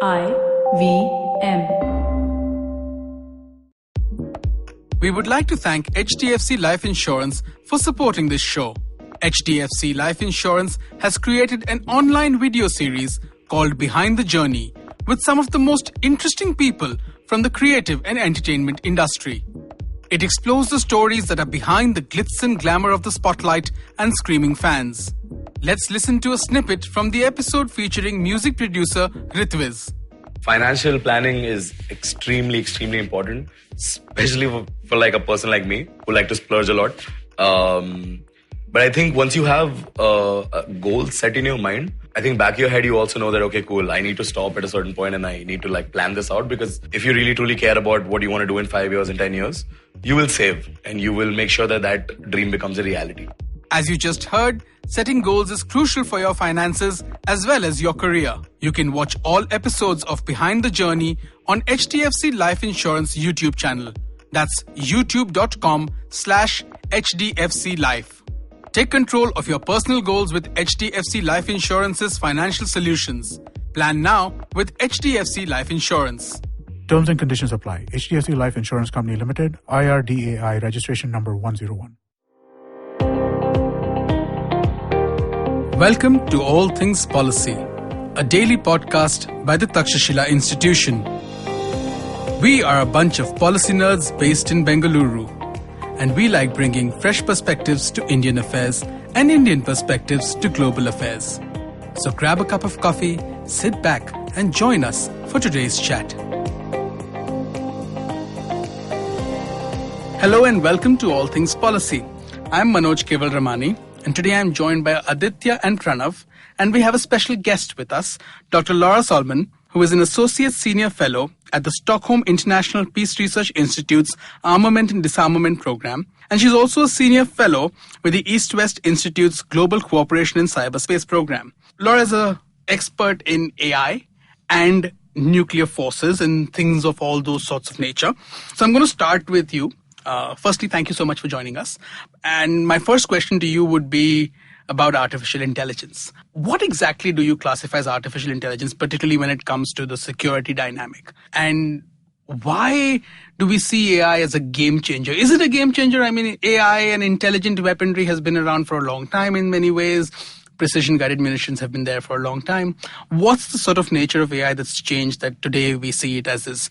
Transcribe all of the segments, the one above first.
IVM. We would like to thank HDFC Life Insurance for supporting this show. HDFC Life Insurance has created an online video series called Behind the Journey with some of the most interesting people from the creative and entertainment industry. It explores the stories that are behind the glitz and glamour of the spotlight and screaming fans. Let's listen to a snippet from the episode featuring music producer Ritviz. Financial planning is extremely important, especially for like a person like me who like to splurge a lot. But I think once you have a goal set in your mind, I think back of your head you also know that, okay, cool, I need to stop at a certain point and I need to like plan this out, because if you really truly care about what you want to do in 5 years and 10 years, you will save and you will make sure that that dream becomes a reality. As you just heard, setting goals is crucial for your finances as well as your career. You can watch all episodes of Behind the Journey on HDFC Life Insurance YouTube channel. That's youtube.com/HDFC Life. Take control of your personal goals with HDFC Life Insurance's financial solutions. Plan now with HDFC Life Insurance. Terms and conditions apply. HDFC Life Insurance Company Limited, IRDAI registration number 101. Welcome to All Things Policy, a daily podcast by the Takshashila Institution. We are a bunch of policy nerds based in Bengaluru, and we like bringing fresh perspectives to Indian affairs and Indian perspectives to global affairs. So grab a cup of coffee, sit back, and join us for today's chat. Hello and welcome to All Things Policy. I'm Manoj Kewalramani, and today I'm joined by Aditya and Pranav, and we have a special guest with us, Dr. Lora Saalman, who is an Associate Senior Fellow at the Stockholm International Peace Research Institute's Armament and Disarmament Program, and she's also a Senior Fellow with the East-West Institute's Global Cooperation in Cyberspace Program. Lora is an expert in AI and nuclear forces and things of all those sorts of nature. So I'm going to start with you. Firstly, thank you so much for joining us. And my first question to you would be about artificial intelligence. What exactly do you classify as artificial intelligence, particularly when it comes to the security dynamic? And why do we see AI as a game changer? Is it a game changer? I mean, AI and intelligent weaponry has been around for a long time in many ways. Precision-guided munitions have been there for a long time. What's the sort of nature of AI that's changed that today we see it as this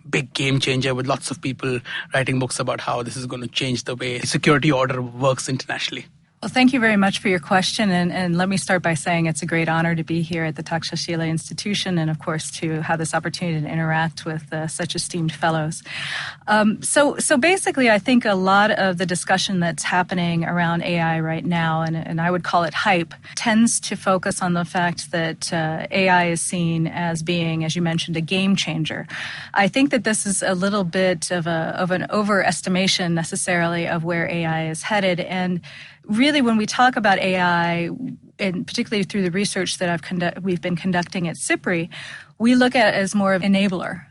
big game changer with lots of people writing books about how this is going to change the way security order works internationally? Well, thank you very much for your question. And let me start by saying it's a great honor to be here at the Takshashila Institution and, of course, to have this opportunity to interact with such esteemed fellows. So basically, I think a lot of the discussion that's happening around AI right now, and I would call it hype, tends to focus on the fact that AI is seen as being, as you mentioned, a game changer. I think that this is a little bit of an overestimation necessarily of where AI is headed. And really, when we talk about AI, and particularly through the research that we've been conducting at CIPRI, we look at it as more of an enabler.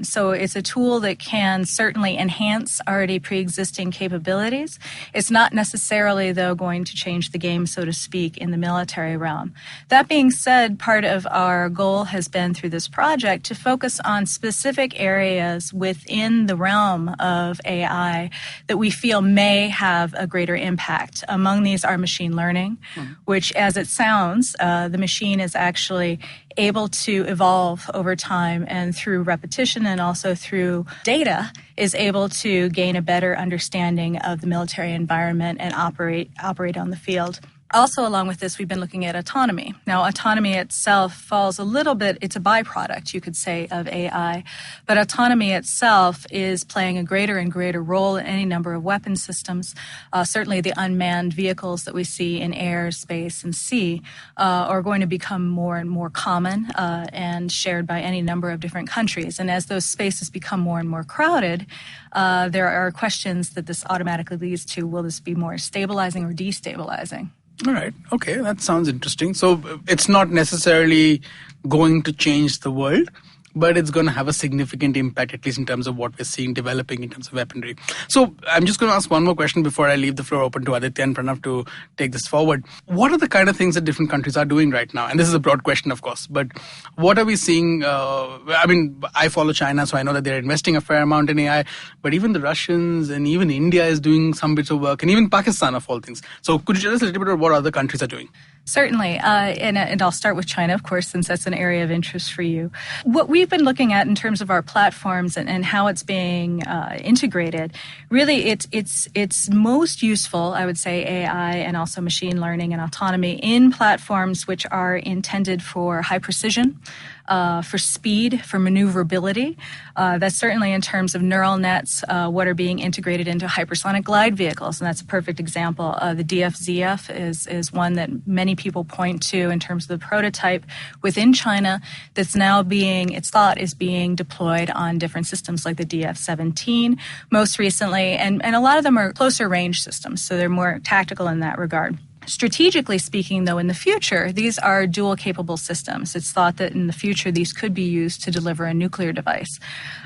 So it's a tool that can certainly enhance already pre-existing capabilities. It's not necessarily, though, going to change the game, so to speak, in the military realm. That being said, part of our goal has been through this project to focus on specific areas within the realm of AI that we feel may have a greater impact. Among these are machine learning, which, as it sounds, the machine is actually able to evolve over time, and through repetition and also through data is able to gain a better understanding of the military environment and operate on the field. Also, along with this, we've been looking at autonomy. Now, autonomy itself falls a little bit, it's a byproduct, you could say, of AI, but autonomy itself is playing a greater and greater role in any number of weapon systems. Certainly the unmanned vehicles that we see in air, space, and sea are going to become more and more common and shared by any number of different countries. And as those spaces become more and more crowded, there are questions that this automatically leads to. Will this be more stabilizing or destabilizing? All right. Okay. That sounds interesting. So it's not necessarily going to change the world, but it's going to have a significant impact, at least in terms of what we're seeing developing in terms of weaponry. So I'm just going to ask one more question before I leave the floor open to Aditya and Pranav to take this forward. What are the kind of things that different countries are doing right now? And this is a broad question, of course, but what are we seeing? I follow China, so I know that they're investing a fair amount in AI, but even the Russians and even India is doing some bits of work, and even Pakistan, of all things. So could you tell us a little bit about what other countries are doing? Certainly, and I'll start with China, of course, since that's an area of interest for you. What we've been looking at in terms of our platforms and how it's being integrated, really it's most useful, I would say, AI and also machine learning and autonomy in platforms which are intended for high precision, for speed, for maneuverability. That's certainly in terms of neural nets, what are being integrated into hypersonic glide vehicles, and that's a perfect example. The DFZF is one that many people point to in terms of the prototype within China that's now it's thought is being deployed on different systems like the DF-17 most recently, and a lot of them are closer range systems, so they're more tactical in that regard. Strategically speaking, though, in the future, these are dual capable systems. It's thought that in the future these could be used to deliver a nuclear device.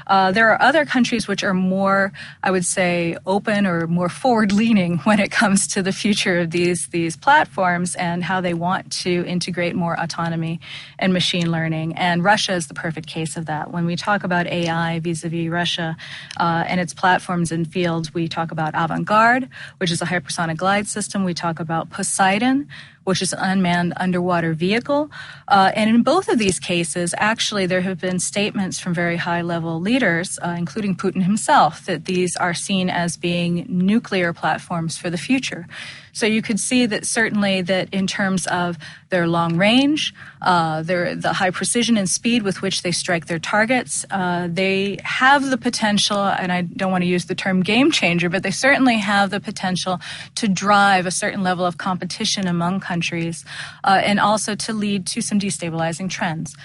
There are other countries which are more, I would say, open or more forward-leaning when it comes to the future of these platforms and how they want to integrate more autonomy and machine learning. And Russia is the perfect case of that. When we talk about AI vis-a-vis Russia and its platforms and fields, we talk about Avant-Garde, which is a hypersonic glide system. We talk about Poseidon, which is an unmanned underwater vehicle. And in both of these cases, actually, there have been statements from very high-level leaders, including Putin himself, that these are seen as being nuclear platforms for the future. So you could see that certainly that in terms of their long range, the high precision and speed with which they strike their targets, they have the potential, and I don't want to use the term game changer, but they certainly have the potential to drive a certain level of competition among countries and also to lead to some destabilizing trends,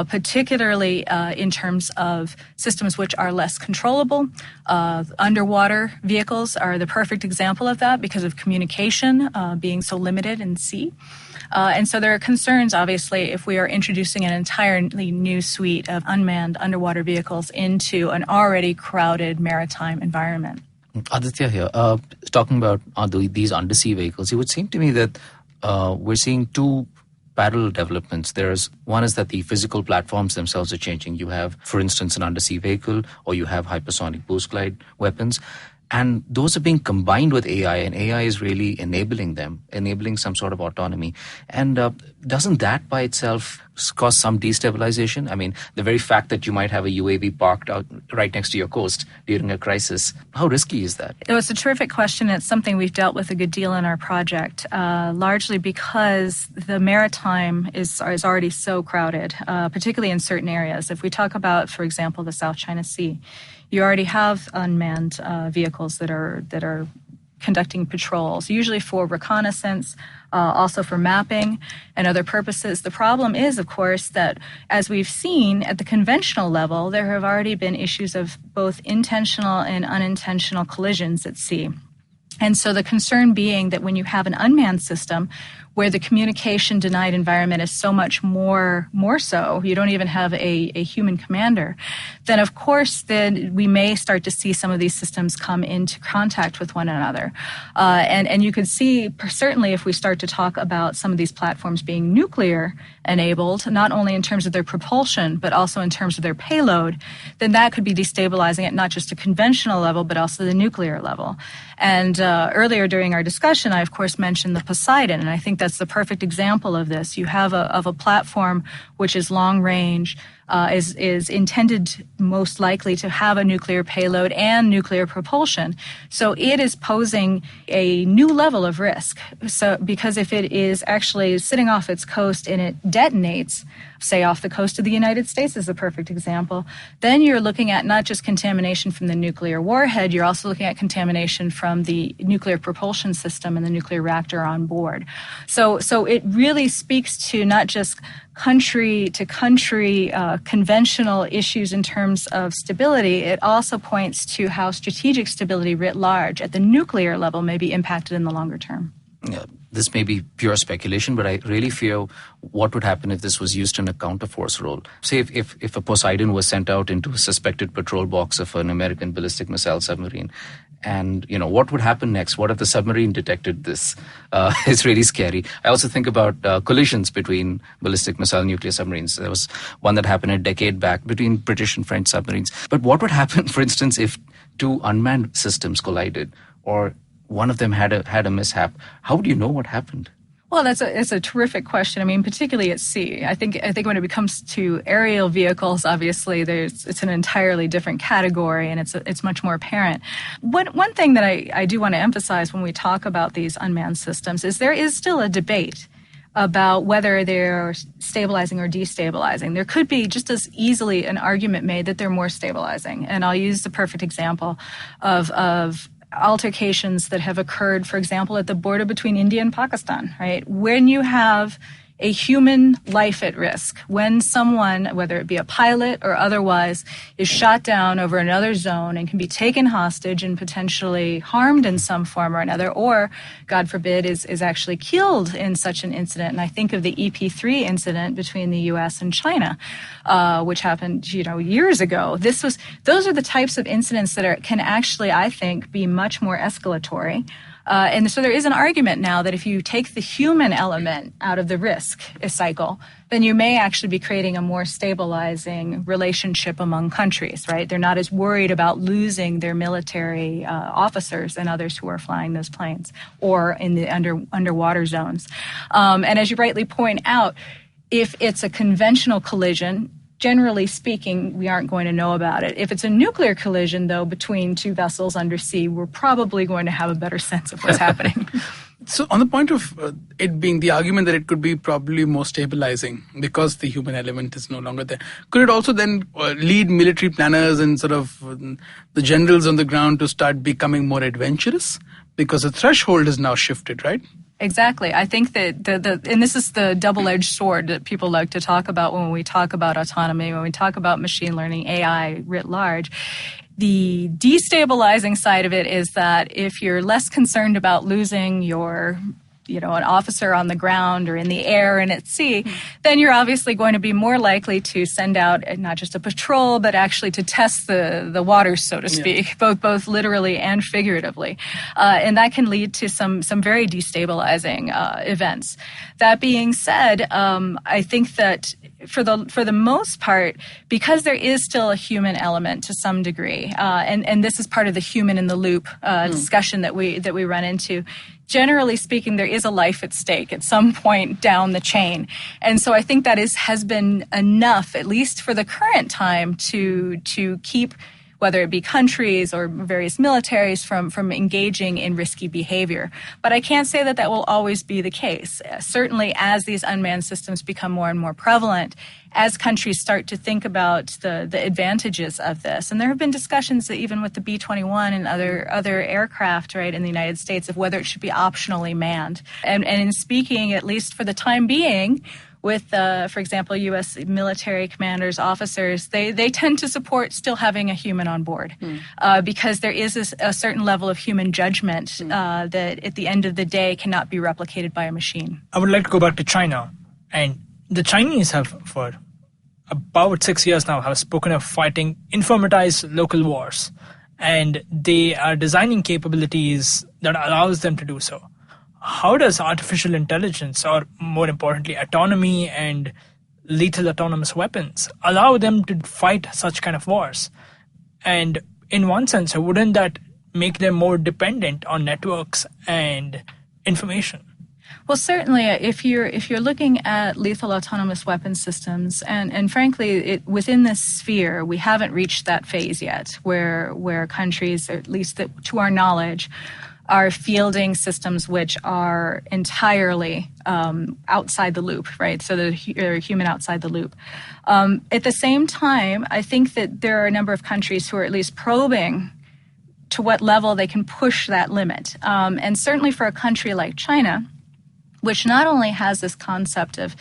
particularly in terms of systems which are less controllable. Underwater vehicles are the perfect example of that because of communication being so limited in sea. And so there are concerns, obviously, if we are introducing an entirely new suite of unmanned underwater vehicles into an already crowded maritime environment. Aditya here, talking about these undersea vehicles, it would seem to me that we're seeing two parallel developments. One is that the physical platforms themselves are changing. You have, for instance, an undersea vehicle, or you have hypersonic boost glide weapons. And those are being combined with AI, and AI is really enabling some sort of autonomy. And doesn't that by itself cause some destabilization? I mean, the very fact that you might have a UAV parked out right next to your coast during a crisis, how risky is that? It was a terrific question. It's something we've dealt with a good deal in our project, largely because the maritime is already so crowded, particularly in certain areas. If we talk about, for example, the South China Sea, you already have unmanned vehicles that are conducting patrols, usually for reconnaissance, also for mapping and other purposes. The problem is, of course, that as we've seen at the conventional level, there have already been issues of both intentional and unintentional collisions at sea. And so the concern being that when you have an unmanned system where the communication denied environment is so much more so, you don't even have a human commander, then of course then we may start to see some of these systems come into contact with one another. And you could see, certainly if we start to talk about some of these platforms being nuclear enabled, not only in terms of their propulsion, but also in terms of their payload, then that could be destabilizing at not just a conventional level, but also the nuclear level. And earlier during our discussion, I of course mentioned the Poseidon, and I think that's the perfect example of this. You have a platform which is long range, is intended most likely to have a nuclear payload and nuclear propulsion. So it is posing a new level of risk. So because if it is actually sitting off its coast and it detonates, say off the coast of the United States is a perfect example, then you're looking at not just contamination from the nuclear warhead, you're also looking at contamination from the nuclear propulsion system and the nuclear reactor on board. So it really speaks to not just country to country conventional issues in terms of stability. It also points to how strategic stability writ large at the nuclear level may be impacted in the longer term. Yeah. this may be pure speculation, but I really fear what would happen if this was used in a counterforce role. Say if a Poseidon was sent out into a suspected patrol box of an American ballistic missile submarine, and what would happen next? What if the submarine detected this? It's really scary. I also think about collisions between ballistic missile nuclear submarines. There was one that happened a decade back between British and French submarines. But what would happen, for instance, if two unmanned systems collided, or one of them had a mishap? How would you know what happened? Well, it's a terrific question. I mean, particularly at sea. I think when it comes to aerial vehicles, obviously it's an entirely different category, and it's much more apparent. One thing that I do want to emphasize when we talk about these unmanned systems is there is still a debate about whether they're stabilizing or destabilizing. There could be just as easily an argument made that they're more stabilizing. And I'll use the perfect example of altercations that have occurred, for example, at the border between India and Pakistan, right? When you have a human life at risk, when someone, whether it be a pilot or otherwise, is shot down over another zone and can be taken hostage and potentially harmed in some form or another, or, God forbid, is actually killed in such an incident. And I think of the EP3 incident between the U.S. and China, which happened, years ago. Those are the types of incidents that can actually, I think, be much more escalatory. And so there is an argument now that if you take the human element out of the risk cycle, then you may actually be creating a more stabilizing relationship among countries, right? They're not as worried about losing their military officers and others who are flying those planes or in the underwater zones. And as you rightly point out, if it's a conventional collision, generally speaking, we aren't going to know about it. If it's a nuclear collision, though, between two vessels undersea, we're probably going to have a better sense of what's happening. So on the point of it being the argument that it could be probably more stabilizing because the human element is no longer there, could it also then lead military planners and sort of the generals on the ground to start becoming more adventurous? Because the threshold is now shifted, right? Exactly. I think that and this is the double-edged sword that people like to talk about when we talk about autonomy, when we talk about machine learning, AI writ large. The destabilizing side of it is that if you're less concerned about losing your an officer on the ground or in the air and at sea, then you're obviously going to be more likely to send out not just a patrol, but actually to test the waters, so to speak, both literally and figuratively. And that can lead to some very destabilizing events. That being said, I think that for the most part, because there is still a human element to some degree, and this is part of the human in the loop discussion that we run into. Generally speaking, there is a life at stake at some point down the chain. And so I think that has been enough, at least for the current time, to keep, whether it be countries or various militaries, from engaging in risky behavior. But I can't say that will always be the case. Certainly, as these unmanned systems become more and more prevalent, as countries start to think about the advantages of this. And there have been discussions that even with the B-21 and other aircraft, right, in the United States, of whether it should be optionally manned. And in speaking, at least for the time being, with, for example, U.S. military commanders, officers, they tend to support still having a human on board because there is a certain level of human judgment that at the end of the day cannot be replicated by a machine. I would like to go back to China. And the Chinese have, for about 6 years now, have spoken of fighting informatized local wars. And they are designing capabilities that allows them to do so. How does artificial intelligence, or more importantly, autonomy and lethal autonomous weapons, allow them to fight such kind of wars? And in one sense, wouldn't that make them more dependent on networks and information? Well, certainly, if you're looking at lethal autonomous weapon systems, and frankly, within this sphere, we haven't reached that phase yet, where countries, or at least to our knowledge, are fielding systems which are entirely outside the loop, right? So they're human outside the loop. At the same time, I think that there are a number of countries who are at least probing to what level they can push that limit. And certainly for a country like China, which not only has this concept of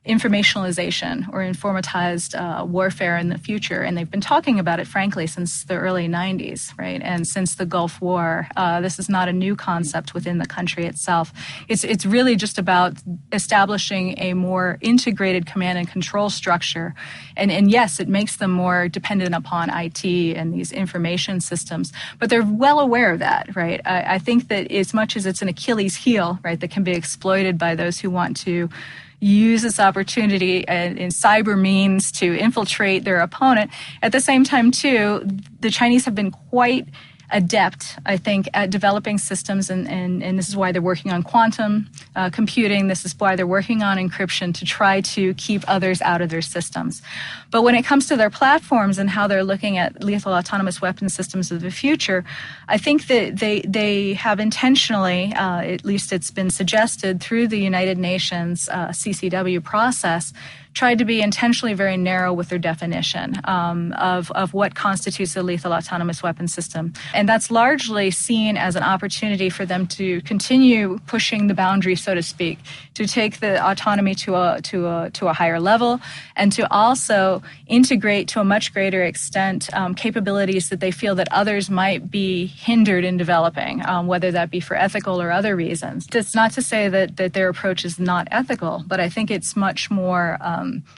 informationalization or informatized warfare in the future. And they've been talking about it, frankly, since the early 90s, right? And since the Gulf War. This is not a new concept within the country itself. It's really just about establishing a more integrated command and control structure. And yes, it makes them more dependent upon IT and these information systems. But they're well aware of that, right? I think that as much as it's an Achilles heel, right, that can be exploited by those who want to use this opportunity in cyber means to infiltrate their opponent. At the same time, too, the Chinese have been quite adept, I think, at developing systems, and this is why they're working on quantum computing. This is why they're working on encryption to try to keep others out of their systems. But when it comes to their platforms and how they're looking at lethal autonomous weapon systems of the future, I think that they have intentionally, at least it's been suggested through the United Nations CCW process, tried to be intentionally very narrow with their definition of what constitutes a lethal autonomous weapon system. And that's largely seen as an opportunity for them to continue pushing the boundary, so to speak, to take the autonomy to a higher level, and to also integrate to a much greater extent capabilities that they feel that others might be hindered in developing, whether that be for ethical or other reasons. It's not to say that their approach is not ethical, but I think it's much more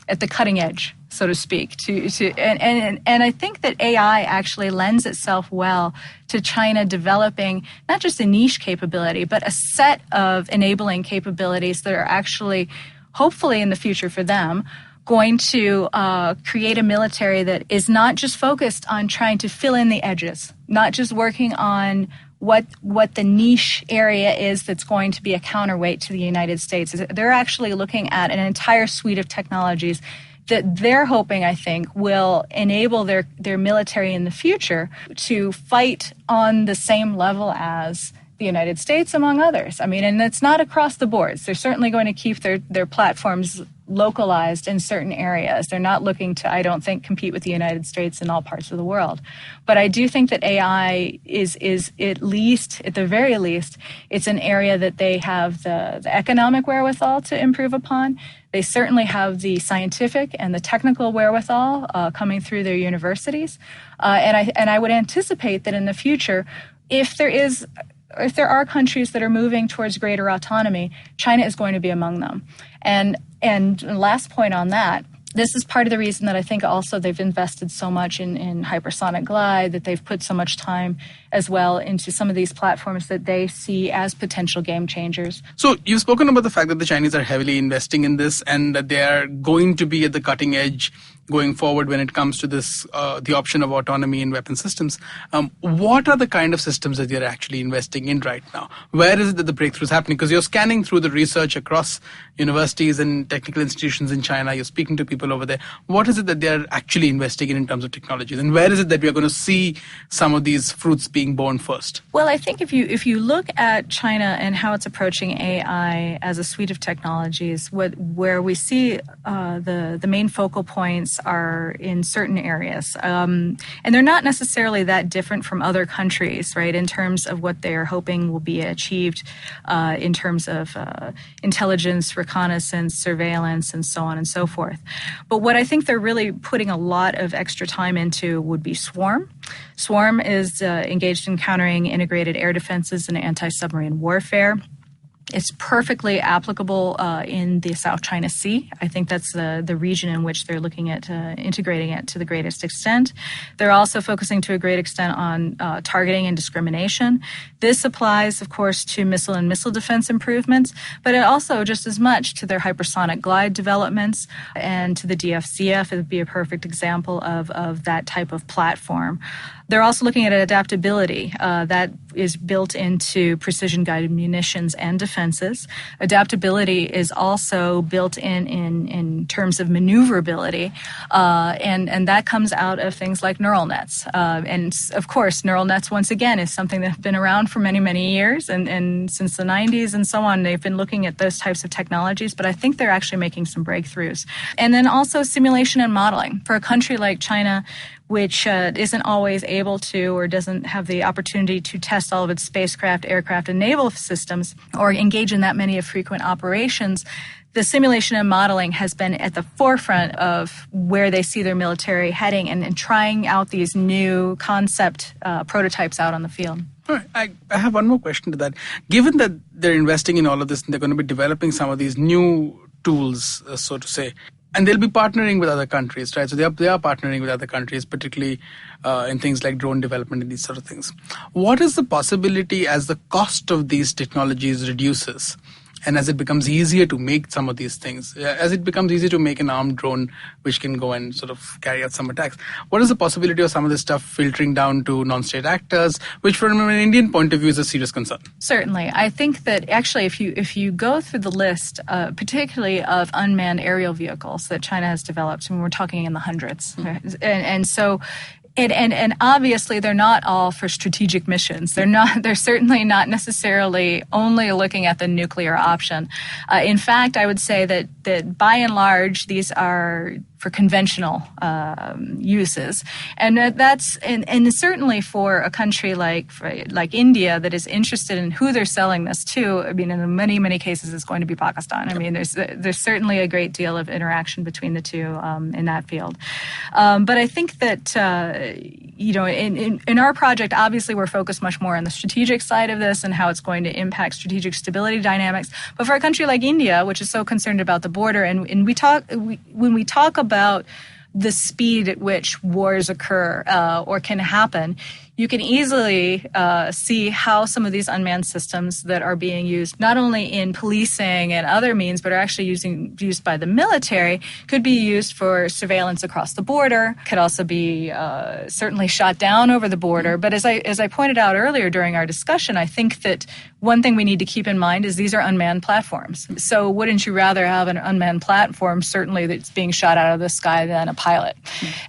at the cutting edge, so to speak. And I think that AI actually lends itself well to China developing not just a niche capability, but a set of enabling capabilities that are actually, hopefully in the future for them, going to create a military that is not just focused on trying to fill in the edges, not just working on what the niche area is that's going to be a counterweight to the United States. They're actually looking at an entire suite of technologies that they're hoping, I think, will enable their military in the future to fight on the same level as the United States, among others. I mean, and it's not across the boards. They're certainly going to keep their platforms localized in certain areas. They're not looking to, I don't think, compete with the United States in all parts of the world. But I do think that AI is at the very least, it's an area that they have the economic wherewithal to improve upon. They certainly have the scientific and the technical wherewithal coming through their universities. And I would anticipate that in the future, if there are countries that are moving towards greater autonomy, China is going to be among them. And last point on that, this is part of the reason that I think also they've invested so much in hypersonic glide, that they've put so much time as well into some of these platforms that they see as potential game changers. So you've spoken about the fact that the Chinese are heavily investing in this and that they are going to be at the cutting edge going forward when it comes to this, the option of autonomy in weapon systems. What are the kind of systems that you're actually investing in right now? Where is it that the breakthrough is happening? Because you're scanning through the research across universities and technical institutions in China. You're speaking to people over there. What is it that they're actually investing in terms of technologies? And where is it that we are going to see some of these fruits being born first? Well, I think if you look at China and how it's approaching AI as a suite of technologies, where we see the main focal points are in certain areas. And they're not necessarily that different from other countries, right, in terms of what they're hoping will be achieved in terms of intelligence, reconnaissance, surveillance, and so on and so forth. But what I think they're really putting a lot of extra time into would be swarm. Swarm is engaged in countering integrated air defenses and anti-submarine warfare. It's perfectly applicable in the South China Sea. I think that's the region in which they're looking at integrating it to the greatest extent. They're also focusing to a great extent on targeting and discrimination. This applies, of course, to missile and missile defense improvements, but it also just as much to their hypersonic glide developments and to the DFCF. It would be a perfect example of that type of platform. They're also looking at adaptability that is built into precision-guided munitions and defenses. Adaptability is also built in terms of maneuverability, and that comes out of things like neural nets. And of course, neural nets, once again, is something that's been around for many, many years, and since the 90s and so on, they've been looking at those types of technologies, but I think they're actually making some breakthroughs. And then also simulation and modeling. For a country like China, which isn't always able to or doesn't have the opportunity to test all of its spacecraft, aircraft, and naval systems or engage in that many of frequent operations, the simulation and modeling has been at the forefront of where they see their military heading and trying out these new concept prototypes out on the field. All right. I have one more question to that. Given that they're investing in all of this and they're going to be developing some of these new tools, so to say, and they'll be partnering with other countries, right? So they are partnering with other countries, particularly in things like drone development and these sort of things. What is the possibility as the cost of these technologies reduces? And as it becomes easier to make some of these things, as it becomes easier to make an armed drone which can go and sort of carry out some attacks, what is the possibility of some of this stuff filtering down to non-state actors, which from an Indian point of view is a serious concern? Certainly. I think that actually if you go through the list, particularly of unmanned aerial vehicles that China has developed, and we're talking in the hundreds, and so And obviously they're not all for strategic missions. They're certainly not necessarily only looking at the nuclear option. In fact, I would say that by and large, these are for conventional uses, and that's and certainly for a country like India that is interested in who they're selling this to. I mean, in many cases, it's going to be Pakistan. I mean, there's certainly a great deal of interaction between the two in that field. But I think that in our project, obviously, we're focused much more on the strategic side of this and how it's going to impact strategic stability dynamics. But for a country like India, which is so concerned about the border, and when we talk about the speed at which wars occur or can happen, you can easily see how some of these unmanned systems that are being used not only in policing and other means, but are actually used by the military, could be used for surveillance across the border, could also be certainly shot down over the border. But as I pointed out earlier during our discussion, I think that one thing we need to keep in mind is these are unmanned platforms. So wouldn't you rather have an unmanned platform, certainly, that's being shot out of the sky than a pilot?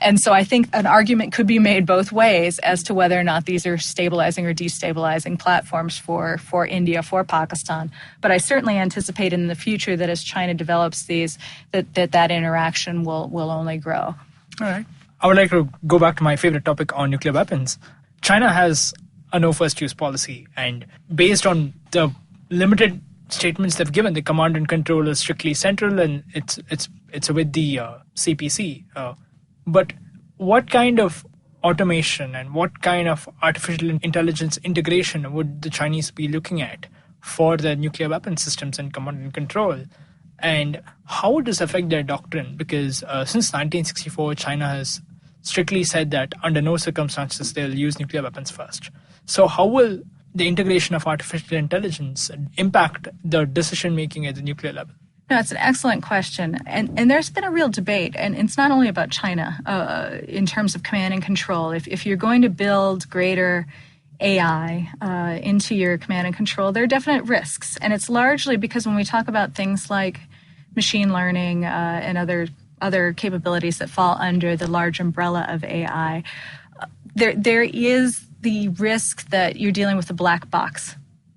And so I think an argument could be made both ways as to whether or not these are stabilizing or destabilizing platforms for India, for Pakistan. But I certainly anticipate in the future that as China develops these, that interaction will only grow. All right. I would like to go back to my favorite topic on nuclear weapons. China has a no first use policy, and based on the limited statements they've given, the command and control is strictly central, and it's with the CPC. But what kind of automation and what kind of artificial intelligence integration would the Chinese be looking at for their nuclear weapon systems and command and control? And how would this affect their doctrine? Because since 1964, China has strictly said that under no circumstances they'll use nuclear weapons first. So how will the integration of artificial intelligence impact the decision-making at the nuclear level? No, it's an excellent question. And there's been a real debate, and it's not only about China in terms of command and control. If you're going to build greater AI into your command and control, there are definite risks. And it's largely because when we talk about things like machine learning and other capabilities that fall under the large umbrella of AI, there is the risk that you're dealing with a black box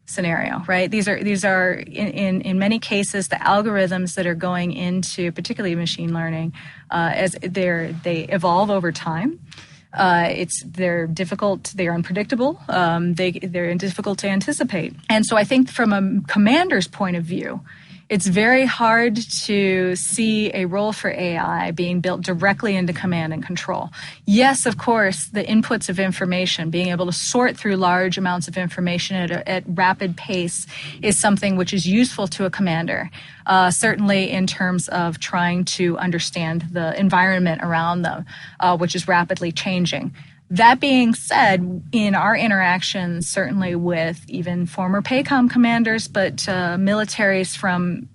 scenario, right? These are in many cases the algorithms that are going into particularly machine learning as they evolve over time. They're difficult, they're unpredictable, they're difficult to anticipate. And so I think from a commander's point of view, it's very hard to see a role for AI being built directly into command and control. Yes, of course, the inputs of information, being able to sort through large amounts of information at rapid pace is something which is useful to a commander, certainly in terms of trying to understand the environment around them, which is rapidly changing. That being said, in our interactions, certainly with even former PACOM commanders, but militaries from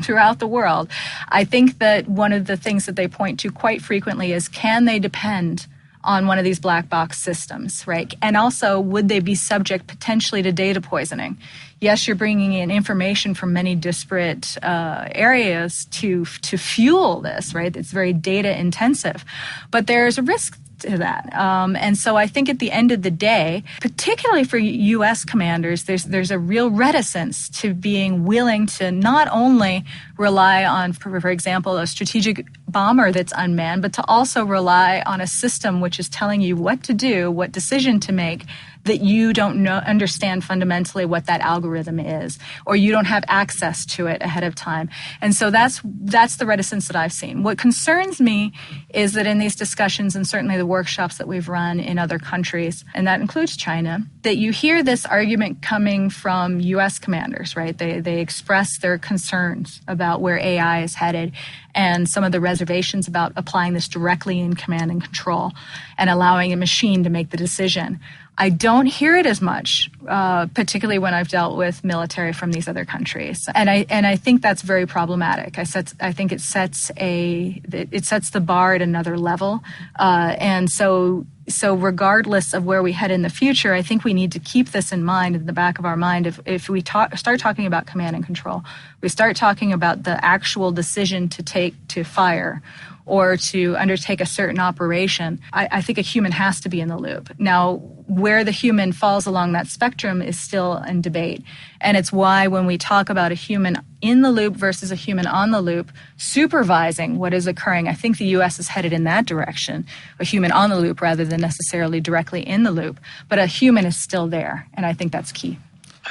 throughout the world, I think that one of the things that they point to quite frequently is, can they depend on one of these black box systems, right? And also, would they be subject potentially to data poisoning? Yes, you're bringing in information from many disparate areas to fuel this, right? It's very data intensive, but there's a risk to that. And so I think at the end of the day, particularly for U.S. commanders, there's a real reticence to being willing to not only rely on, for example, a strategic bomber that's unmanned, but to also rely on a system which is telling you what to do, what decision to make, that you don't understand fundamentally what that algorithm is, or you don't have access to it ahead of time. And so that's the reticence that I've seen. What concerns me is that in these discussions, and certainly the workshops that we've run in other countries, and that includes China, that you hear this argument coming from U.S. commanders, right? They express their concerns about where AI is headed and some of the reservations about applying this directly in command and control and allowing a machine to make the decision. I don't hear it as much, particularly when I've dealt with military from these other countries, and I think that's very problematic. I think it sets the bar at another level, and so regardless of where we head in the future, I think we need to keep this in mind, in the back of our mind. If we start talking about command and control, we start talking about the actual decision to fire or to undertake a certain operation, I think a human has to be in the loop. Now, where the human falls along that spectrum is still in debate. And it's why when we talk about a human in the loop versus a human on the loop, supervising what is occurring, I think the U.S. is headed in that direction, a human on the loop rather than necessarily directly in the loop. But a human is still there, and I think that's key.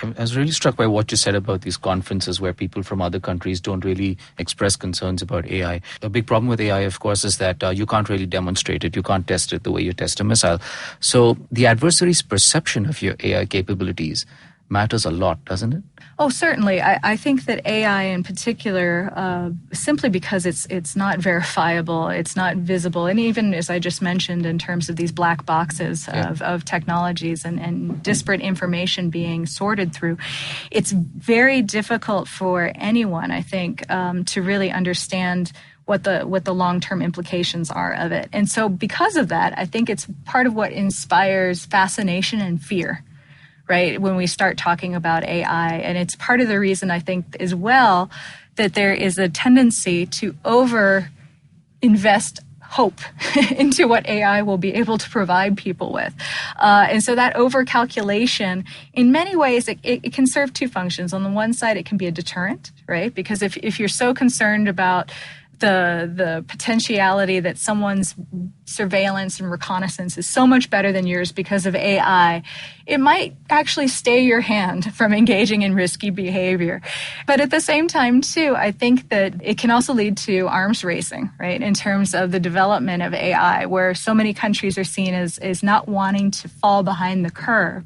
I was really struck by what you said about these conferences where people from other countries don't really express concerns about AI. A big problem with AI, of course, is that you can't really demonstrate it. You can't test it the way you test a missile. So the adversary's perception of your AI capabilities matters a lot, doesn't it? Oh, certainly. I think that AI in particular, simply because it's not verifiable, it's not visible, and even as I just mentioned in terms of these black boxes of technologies and disparate information being sorted through, it's very difficult for anyone, I think, to really understand what the long-term implications are of it. And so because of that, I think it's part of what inspires fascination and fear, right, when we start talking about AI. And it's part of the reason I think as well that there is a tendency to over-invest hope into what AI will be able to provide people with. And so that over-calculation, in many ways, it can serve two functions. On the one side, it can be a deterrent, right? Because if you're so concerned about the potentiality that someone's surveillance and reconnaissance is so much better than yours because of AI, it might actually stay your hand from engaging in risky behavior. But at the same time, too, I think that it can also lead to arms racing, right, in terms of the development of AI, where so many countries are seen as not wanting to fall behind the curve.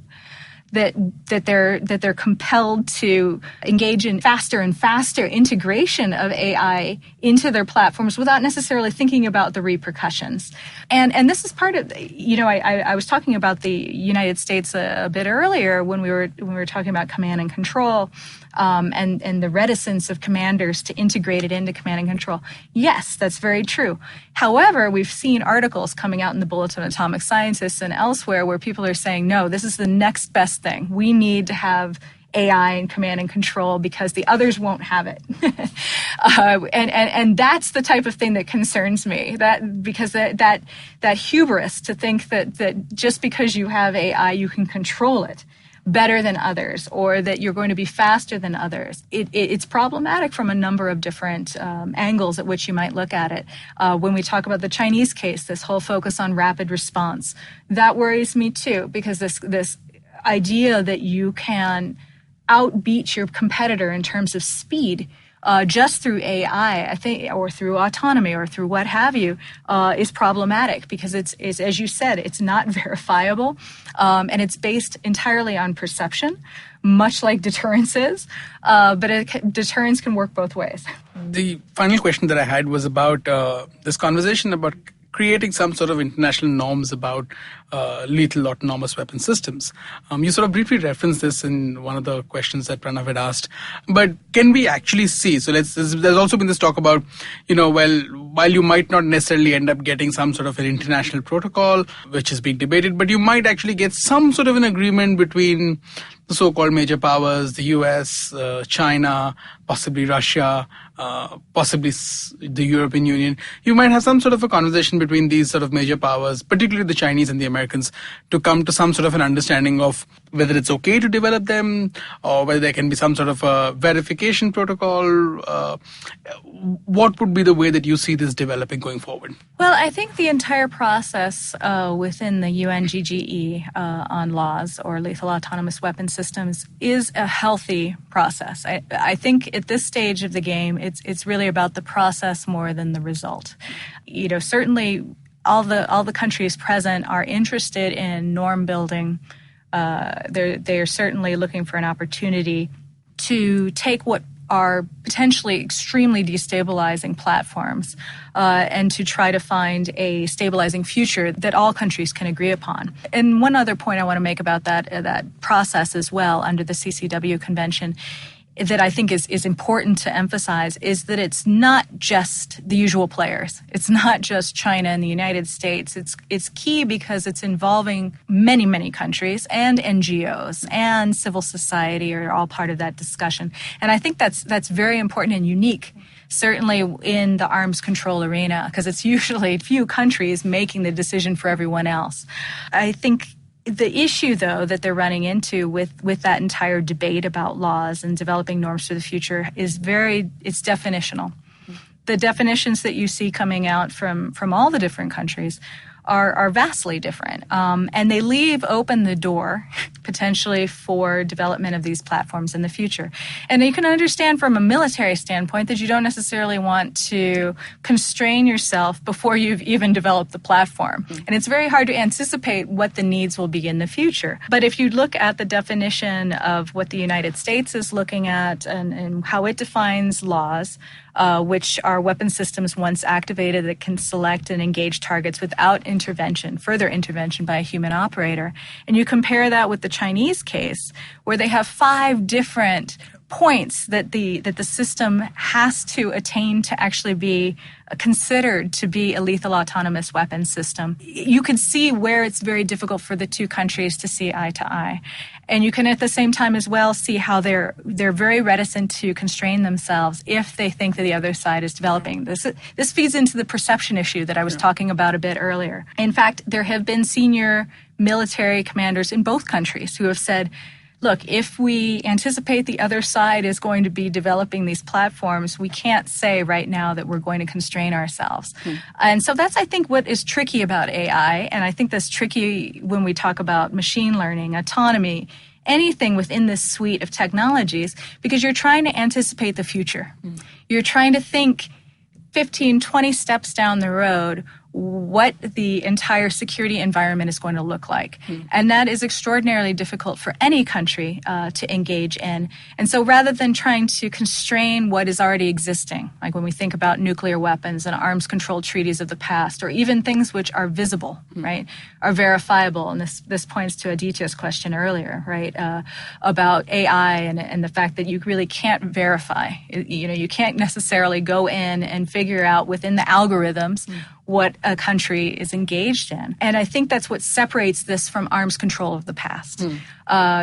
That they're compelled to engage in faster and faster integration of AI into their platforms without necessarily thinking about the repercussions. And this is part of, I was talking about the United States a bit earlier when we were talking about command and control, and the reticence of commanders to integrate it into command and control. Yes, that's very true. However, we've seen articles coming out in the Bulletin of Atomic Scientists and elsewhere where people are saying, no, this is the next best thing. We need to have AI and command and control because the others won't have it. And that's the type of thing that concerns me, because that hubris to think that just because you have AI, you can control it better than others, or that you're going to be faster than others. It's problematic from a number of different angles at which you might look at it. When we talk about the Chinese case, this whole focus on rapid response, that worries me too, because this idea that you can outbeat your competitor in terms of speed just through AI, I think, or through autonomy, or through what have you, is problematic because it's as you said, it's not verifiable, and it's based entirely on perception, much like deterrence is. But deterrence can work both ways. The final question that I had was about this conversation about creating some sort of international norms about lethal autonomous weapon systems. You sort of briefly referenced this in one of the questions that Pranav had asked, but can we actually see? So there's also been this talk about, while you might not necessarily end up getting some sort of an international protocol, which is being debated, but you might actually get some sort of an agreement between the so-called major powers, the US, China, possibly Russia, possibly the European Union. You might have some sort of a conversation between these sort of major powers, particularly the Chinese and the Americans, to come to some sort of an understanding of whether it's okay to develop them or whether there can be some sort of a verification protocol? What would be the way that you see this developing going forward? Well, I think the entire process within the UNGGE on laws or lethal autonomous weapon systems is a healthy process. I think at this stage of the game, it's really about the process more than the result. Certainly all the countries present are interested in norm building. They are certainly looking for an opportunity to take what are potentially extremely destabilizing platforms and to try to find a stabilizing future that all countries can agree upon. And one other point I want to make about that process as well under the CCW Convention that I think is important to emphasize is that it's not just the usual players. It's not just China and the United States. It's key because it's involving many, many countries and NGOs and civil society are all part of that discussion. And I think that's very important and unique, certainly in the arms control arena, because it's usually few countries making the decision for everyone else. I think the issue, though, that they're running into with that entire debate about laws and developing norms for the future is it's definitional. The definitions that you see coming out from all the different countries are vastly different. And they leave open the door potentially for development of these platforms in the future. And you can understand from a military standpoint that you don't necessarily want to constrain yourself before you've even developed the platform. And it's very hard to anticipate what the needs will be in the future. But if you look at the definition of what the United States is looking at and how it defines laws, which are weapon systems once activated that can select and engage targets without further intervention by a human operator. And you compare that with the Chinese case, where they have 5 different points that the system has to attain to actually be considered to be a lethal autonomous weapon system. You can see where it's very difficult for the two countries to see eye to eye. And you can at the same time as well see how they're very reticent to constrain themselves if they think that the other side is developing. This feeds into the perception issue that I was talking about a bit earlier. In fact, there have been senior military commanders in both countries who have said, look, if we anticipate the other side is going to be developing these platforms, we can't say right now that we're going to constrain ourselves. And so that's, I think, what is tricky about AI. And I think that's tricky when we talk about machine learning, autonomy, anything within this suite of technologies, because you're trying to anticipate the future. You're trying to think 15, 20 steps down the road what the entire security environment is going to look like. And that is extraordinarily difficult for any country to engage in. And so rather than trying to constrain what is already existing, like when we think about nuclear weapons and arms control treaties of the past, or even things which are visible, right, are verifiable, and this points to Aditya's question earlier, right, about AI and the fact that you really can't verify. You can't necessarily go in and figure out within the algorithms what a country is engaged in. And I think that's what separates this from arms control of the past.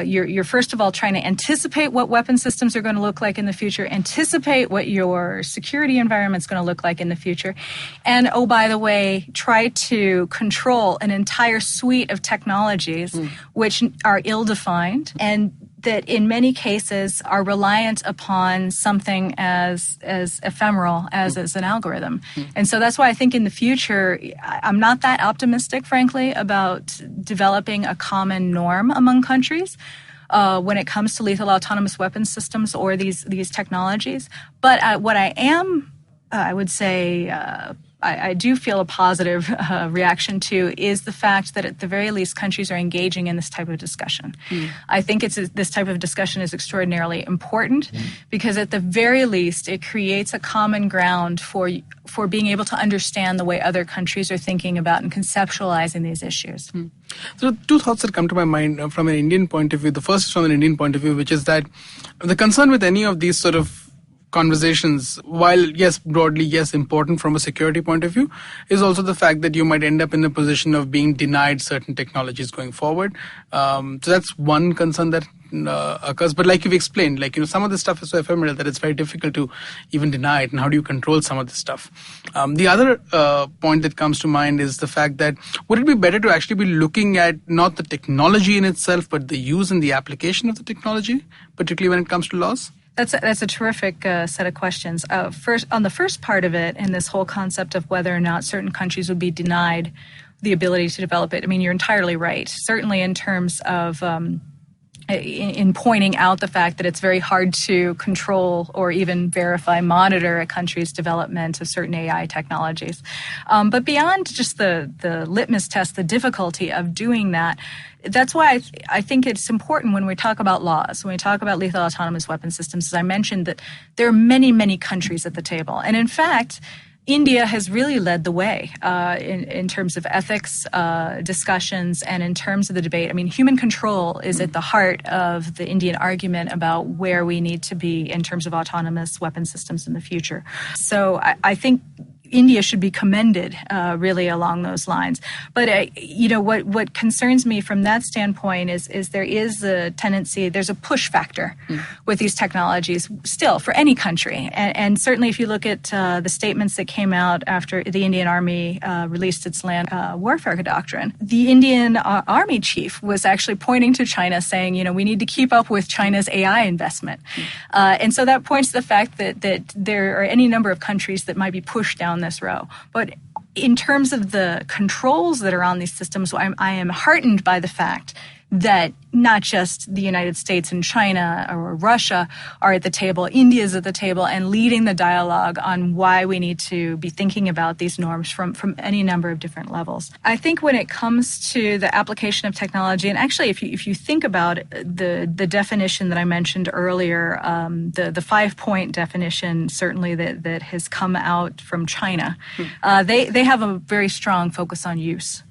You're first of all trying to anticipate what weapon systems are going to look like in the future, anticipate what your security environment is going to look like in the future, and, oh, by the way, try to control an entire suite of technologies which are ill-defined and that in many cases are reliant upon something as ephemeral as an algorithm. And so that's why I think in the future, I'm not that optimistic, frankly, about developing a common norm among countries when it comes to lethal autonomous weapons systems or these technologies. But what I am, I would say, I do feel a positive reaction to is the fact that at the very least countries are engaging in this type of discussion. I think this type of discussion is extraordinarily important because at the very least it creates a common ground for being able to understand the way other countries are thinking about and conceptualizing these issues. So 2 thoughts that come to my mind from an Indian point of view. The first is from an Indian point of view, which is that the concern with any of these sort of conversations, while yes, broadly, yes, important from a security point of view, is also the fact that you might end up in a position of being denied certain technologies going forward. So that's one concern that occurs. But like you've explained, some of this stuff is so ephemeral that it's very difficult to even deny it. And how do you control some of this stuff? The other point that comes to mind is the fact that would it be better to actually be looking at not the technology in itself, but the use and the application of the technology, particularly when it comes to laws? That's a terrific set of questions. First, on the first part of it, and this whole concept of whether or not certain countries would be denied the ability to develop it, I mean, you're entirely right. Certainly in terms of in pointing out the fact that it's very hard to control or even verify, monitor a country's development of certain AI technologies. But beyond just the litmus test, the difficulty of doing that, that's why I think it's important when we talk about laws, when we talk about lethal autonomous weapon systems, as I mentioned, that there are many, many countries at the table. And in fact, India has really led the way in terms of ethics discussions and in terms of the debate. I mean, human control is at the heart of the Indian argument about where we need to be in terms of autonomous weapon systems in the future. So I think India should be commended really along those lines. But, what concerns me from that standpoint is there is a tendency, there's a push factor with these technologies still for any country. And certainly if you look at the statements that came out after the Indian Army released its land warfare doctrine, the Indian Army chief was actually pointing to China saying, we need to keep up with China's AI investment. And so that points to the fact that there are any number of countries that might be pushed down this row. But in terms of the controls that are on these systems, I am heartened by the fact that not just the United States and China or Russia are at the table, India is at the table and leading the dialogue on why we need to be thinking about these norms from any number of different levels. I think when it comes to the application of technology, and actually if you think about the definition that I mentioned earlier, the 5-point definition certainly that has come out from China, they have a very strong focus on use,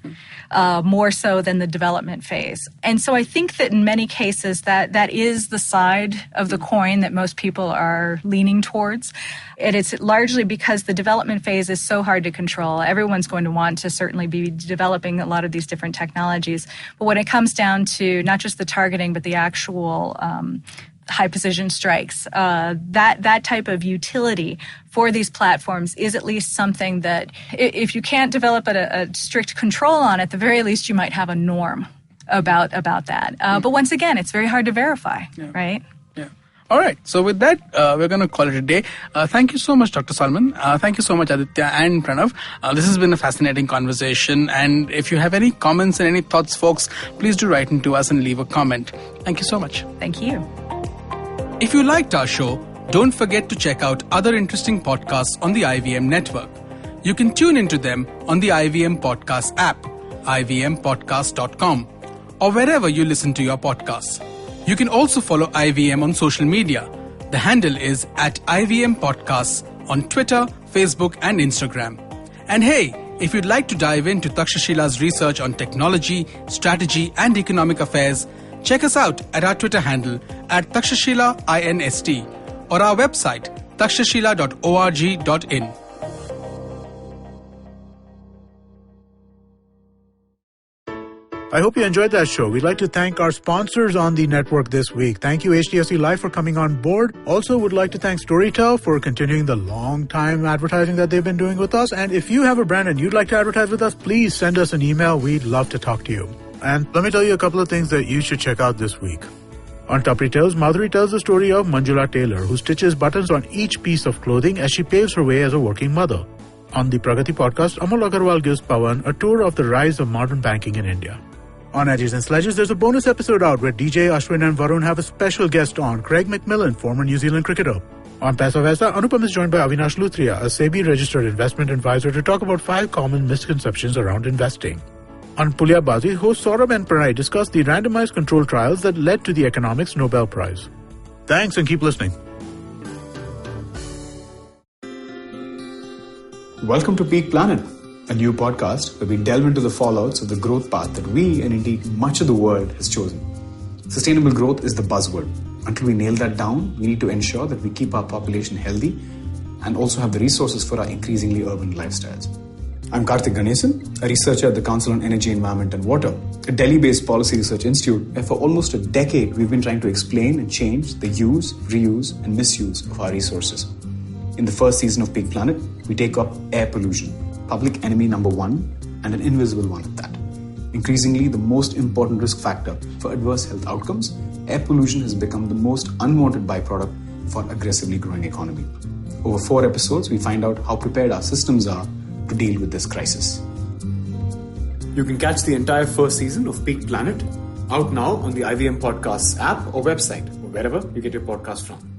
more so than the development phase. And so I think that in many cases that is the side of the coin that most people are leaning towards. And it's largely because the development phase is so hard to control. Everyone's going to want to certainly be developing a lot of these different technologies. But when it comes down to not just the targeting, but the actual high precision strikes, that type of utility for these platforms is at least something that if you can't develop a strict control on it, at the very least you might have a norm about that. But once again, it's very hard to verify, right? Yeah. All right. So with that, we're going to call it a day. Thank you so much, Dr. Saalman. Thank you so much, Aditya and Pranav. This has been a fascinating conversation. And if you have any comments and any thoughts, folks, please do write into us and leave a comment. Thank you so much. Thank you. If you liked our show, don't forget to check out other interesting podcasts on the IVM network. You can tune into them on the IVM Podcast app, ivmpodcast.com, or wherever you listen to your podcasts. You can also follow IVM on social media. The handle is @IVM Podcasts on Twitter, Facebook, and Instagram. And hey, if you'd like to dive into Takshashila's research on technology, strategy, and economic affairs, check us out at our Twitter handle @TakshashilaINST or our website takshashila.org.in. I hope you enjoyed that show. We'd like to thank our sponsors on the network this week. Thank you, HDFC Life, for coming on board. Also, would like to thank Storytel for continuing the long-time advertising that they've been doing with us. And if you have a brand and you'd like to advertise with us, please send us an email. We'd love to talk to you. And let me tell you a couple of things that you should check out this week. On Tapri Tales, Madhuri tells the story of Manjula Taylor, who stitches buttons on each piece of clothing as she paves her way as a working mother. On the Pragati podcast, Amol Agarwal gives Pawan a tour of the rise of modern banking in India. On Edges and Sledges, there's a bonus episode out where DJ, Ashwin and Varun have a special guest on, Craig McMillan, former New Zealand cricketer. On Paisa Vaisa, Anupam is joined by Avinash Luthria, a SEBI-registered investment advisor, to talk about 5 common misconceptions around investing. On Pulya Bazi, hosts Saurabh and Pranay discuss the randomized control trials that led to the economics Nobel Prize. Thanks and keep listening. Welcome to Peak Planet, a new podcast where we delve into the fallouts of the growth path that we, and indeed much of the world, has chosen. Sustainable growth is the buzzword, Until we nail that down, we need to ensure that we keep our population healthy and also have the resources for our increasingly urban lifestyles. I'm Karthik Ganesan, a researcher at the Council on Energy, Environment and Water, a Delhi-based policy research institute where for almost a decade we've been trying to explain and change the use, reuse and misuse of our resources. In the first season of Peak Planet, we take up air pollution, public enemy number one and an invisible one at that. Increasingly, the most important risk factor for adverse health outcomes, air pollution has become the most unwanted byproduct for an aggressively growing economy. Over 4 episodes, we find out how prepared our systems are to deal with this crisis. You can catch the entire first season of Peak Planet out now on the IVM Podcasts app or website, or wherever you get your podcast from.